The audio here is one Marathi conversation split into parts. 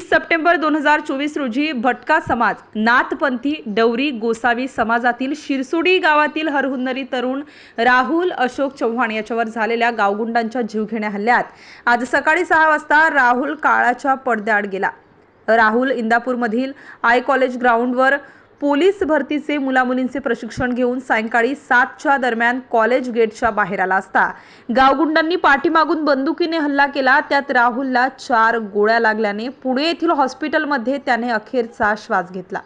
20 सप्टेंबर 2024 रोजी भटका समाज, नाथपंथी, डवरी, गोसावी समाजातील शिरसोडी गावातील हरहुन्नरी तरुण राहुल अशोक चव्हाण याच्यावर झालेल्या गावगुंडांच्या जीवघेण्या हल्ल्यात आज सकाळी 6 वाजता राहुल काळाच्या पडद्याआड गेला। राहुल इंदापूरमधील आय कॉलेज ग्राउंडवर पोलीस भरतीचे मुलामुलींचे प्रशिक्षण घेऊन सायंकाळी 7च्या दरम्यान कॉलेज गेटच्या बाहेर आला असता गावगुंडांनी पाठीमागून बंदुकीने हल्ला केला। त्यात राहुलला 4 गोळ्या लागल्याने पुणे येथील हॉस्पिटलमध्ये त्याने अखेरचा श्वास घेतला।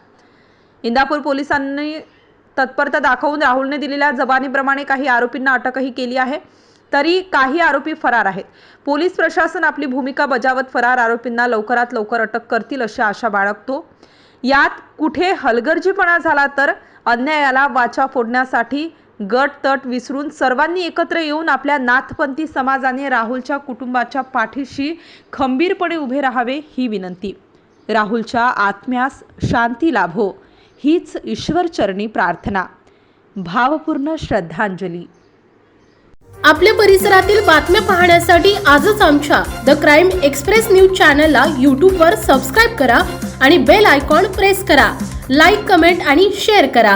इंदापूर पोलिसांनी तत्परता दाखवून राहुलने दिलेल्या जबानीप्रमाणे काही आरोपींना अटकही केली आहे, तरी काही आरोपी फरार आहेत। पोलीस प्रशासन आपली भूमिका बजावत फरार आरोपींना लवकरात लवकर अटक करतील अशी आशा बाळगतो। यात कुठे हलगर्जीपणा झाला तर अन्यायाला वाचा फोडण्यासाठी गट तट विसरून सर्वांनी एकत्र येऊन आपल्या नाथपंथी समाजाने राहुलच्या कुटुंबाच्या पाठीशी खंबीरपणे उभे राहावे ही विनंती। राहुलच्या आत्म्यास शांती लाभो हीच ईश्वरचरणी प्रार्थना। भावपूर्ण श्रद्धांजली। आपल्या परिसरातील बातम्या पाहण्यासाठी आजच आमच्या द क्राइम एक्सप्रेस न्यूज चॅनलला यूट्यूबवर सबस्क्राइब करा आणि बेल आयकॉन प्रेस करा। लाईक, कमेंट आणि शेअर करा।